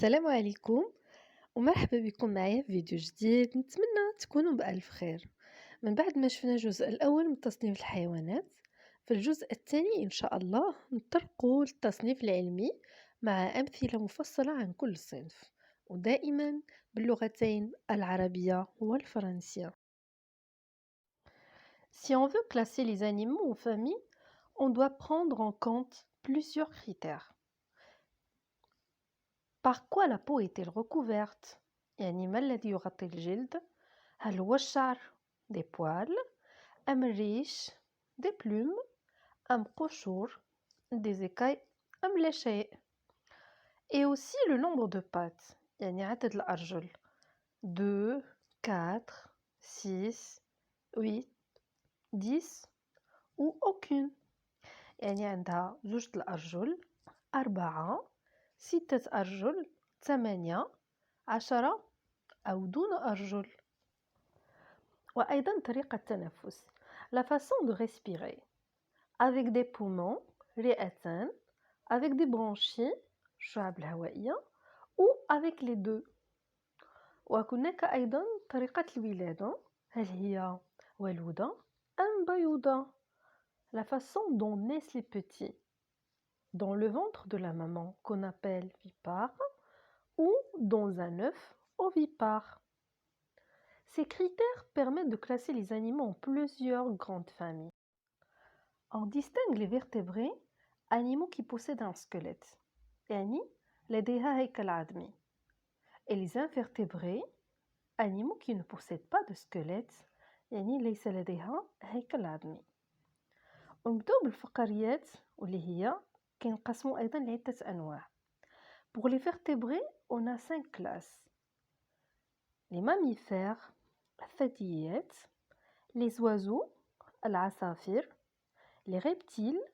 السلام عليكم ومرحبا بكم معايا في فيديو جديد. نتمنى تكونوا بألف خير. من بعد ما شفنا الجزء الأول من تصنيف الحيوانات، في الجزء الثاني إن شاء الله نطرقوا للتصنيف العلمي مع أمثلة مفصلة عن كل صنف، ودائما باللغتين العربية والفرنسية. Si on veut classer les animaux en famille, on doit prendre en compte plusieurs critères. Par quoi la peau est-elle recouverte؟ يعني ما الذي يغطي الجلد؟ هل هو الشعر des poils أم الريش des plumes أم قشور des écailles أم لا شيء؟ Et aussi le nombre de pattes، يعني عدد الأرجل 2 4 6 8 10 ou aucune، يعني عندها زوج الأرجل 4 6 أرجل 8 10 أو دون أرجل. وأيضا طريقة التنفس la façon de respirer avec des poumons رئتان avec des bronchies الشعب الهوائية ou avec les deux. وهناك أيضا طريقة الولادة، هل هي ولودة أم بيوضة؟ la façon dont naissent les petits dans le ventre de la maman qu'on appelle vipare ou dans un œuf ovipare. Ces critères permettent de classer les animaux en plusieurs grandes familles. On distingue les vertébrés, animaux qui possèdent un squelette, يعني لديها هيكل عظمي. Et les invertébrés, animaux qui ne possèdent pas de squelette، يعني ليس لديها هيكل عظمي. ونبدأ بالفقريات واللي هي كينقسموا أيضا لعدة أنواع. Pour les vertébrés, on a 5 classes. Les mammifères، الثدييات، les oiseaux، العصافير، les reptiles،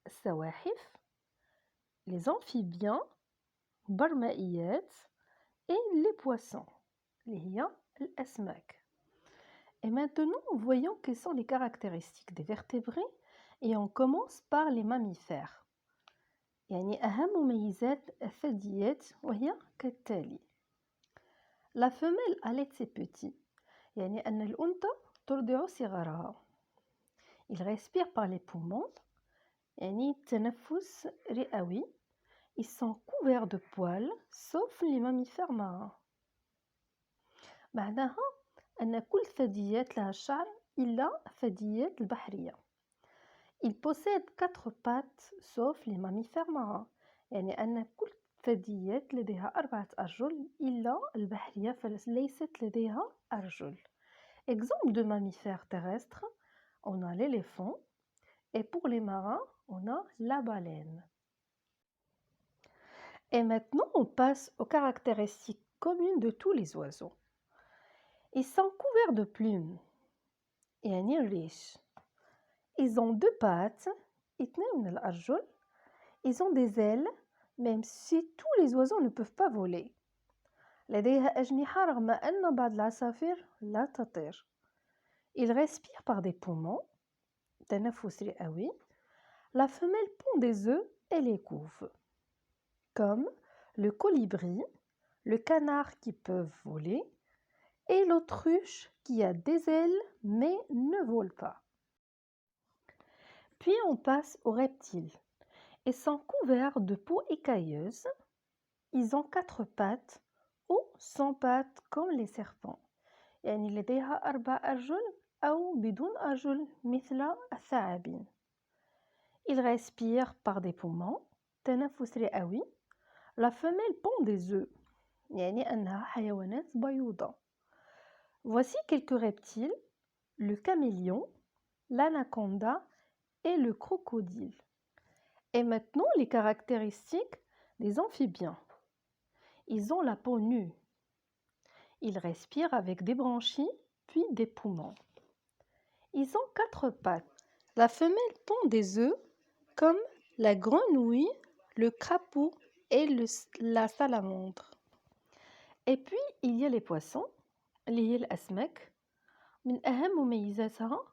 السواحف، les amphibiens، برمائيات، et les poissons، اللي هي الأسماك. Et maintenant, voyons quelles sont les caractéristiques des vertébrés et on commence par les mammifères. يعني أهم مميزات الثدييات وهي كالتالي. La femelle allait ses petits، يعني أن الأنثى ترضع صغارها. Il respire par les poumons، يعني تنفس رئوي. Ils sont couverts de poils sauf les mammifères marins. معناها أن كل ثدييات لها الشعر إلا الثدييات البحرية. Ils possèdent 4 pattes sauf les mammifères marins، يعني أن كل الثدييات لديها 4 أرجل إلا البحرية فليست لديها أرجل. Exemple de mammifères terrestres, on a l'éléphant et pour les marins, on a la baleine. Et maintenant, on passe aux caractéristiques communes de tous les oiseaux. Ils sont couverts de plumes. يعني الريش. Ils ont 2 pattes. اثنين من الأرجل. Ils ont des ailes, même si tous les oiseaux ne peuvent pas voler. لديها أجنحة رغم أن بعض العصافير لا تطير. Ils respirent par des poumons. تنفس رئوي. La femelle pond des œufs et les couve. Comme le colibri, le canard qui peuvent voler et l'autruche qui a des ailes mais ne vole pas. Puis on passe aux reptiles. Ils sont couverts de peau écailleuse. Ils ont 4 pattes ou 100 pattes comme les serpents. يعني لديها 4 أرجل أو بدون أرجل مثل الثعابين. Ils respirent par des poumons. تنفس رئوي. La femelle pond des œufs. يعني أنها حيوانات بيوضة. Voici quelques reptiles, le caméléon, l'anaconda et le crocodile. Et maintenant, les caractéristiques des amphibiens. Ils ont la peau nue. Ils respirent avec des branchies, puis des poumons. Ils ont 4 pattes. La femelle pond des œufs comme la grenouille, le crapaud et la salamandre. Et puis, il y a les poissons, اللي هي الأسماك. من أهم مميزاتها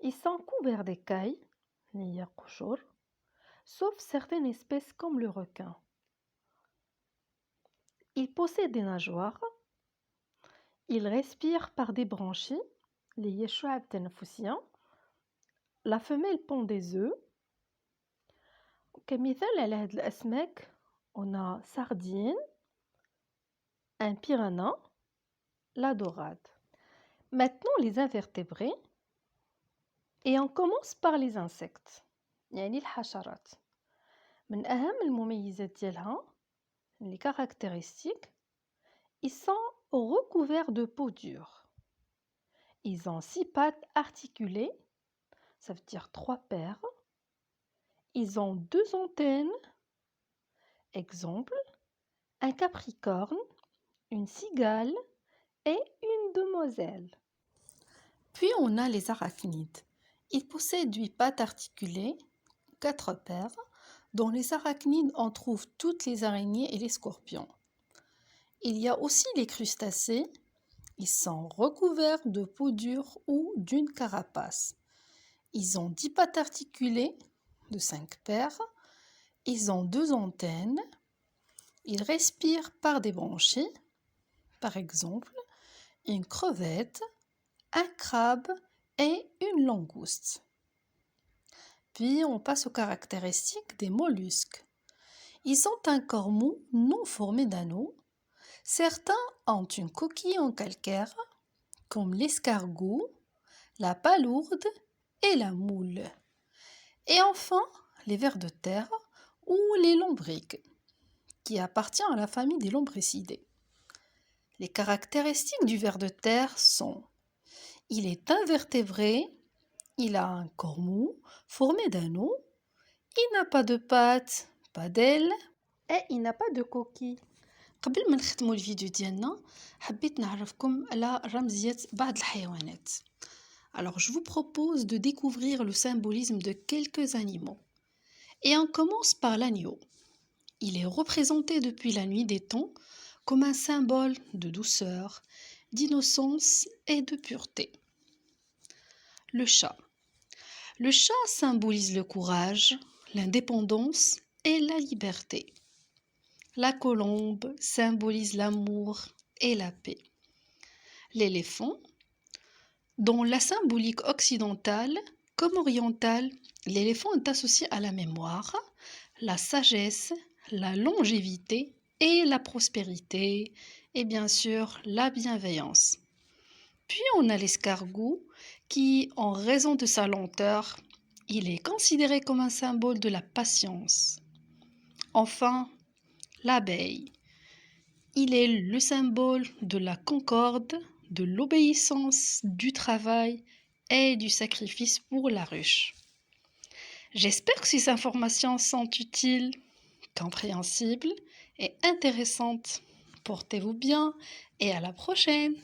ils sont couverts d'écailles اللي هي قشور sauf certaines espèces comme le requin. Il possède des nageoires. Il respire par des branchies, les الشعب التنفسية. La femelle pond des œufs. كمثال على هاد الأسماك on a sardine, un piranha, la dorade. Maintenant les invertébrés et on commence par les insectes يعني الحشرات. من أهم المميزات ديالها les caractéristiques ils sont recouverts de peau dure. Ils ont 6 pattes articulées, ça veut dire 3 paires. Ils ont 2 antennes. Exemple, un capricorne, une cigale et une demoiselle. Puis on a les arachnides. Ils possèdent 8 pattes articulées, 4 paires. Dans les arachnides, on trouve toutes les araignées et les scorpions. Il y a aussi les crustacés. Ils sont recouverts de peau dure ou d'une carapace. Ils ont 10 pattes articulées de 5 paires. Ils ont 2 antennes. Ils respirent par des branchies. Par exemple, une crevette, un crabe et une langouste. Puis on passe aux caractéristiques des mollusques. Ils ont un corps mou non formé d'anneaux. Certains ont une coquille en calcaire, comme l'escargot, la palourde et la moule. Et enfin, les vers de terre ou les lombrics, qui appartient à la famille des lombricidés. Les caractéristiques du ver de terre sont: il est invertébré, il a un corps mou formé d'anneaux, il n'a pas de pattes, pas d'ailes et il n'a pas de coquille. قبل ما نختموا الفيديو ديالنا حبيت نعرفكم على رمزية بعض الحيوانات. Alors je vous propose de découvrir le symbolisme de quelques animaux. Et on commence par l'agneau. Il est représenté depuis la nuit des temps comme un symbole de douceur, d'innocence et de pureté. Le chat. Le chat symbolise le courage, l'indépendance et la liberté. La colombe symbolise l'amour et la paix. L'éléphant. Dans la symbolique occidentale comme orientale, l'éléphant est associé à la mémoire, la sagesse, la longévité et la prospérité et bien sûr la bienveillance. Puis on a l'escargot qui, en raison de sa lenteur, il est considéré comme un symbole de la patience. Enfin, l'abeille. Il est le symbole de la concorde, de l'obéissance, du travail et du sacrifice pour la ruche. J'espère que ces informations sont utiles, compréhensibles et intéressantes. Portez-vous bien et à la prochaine!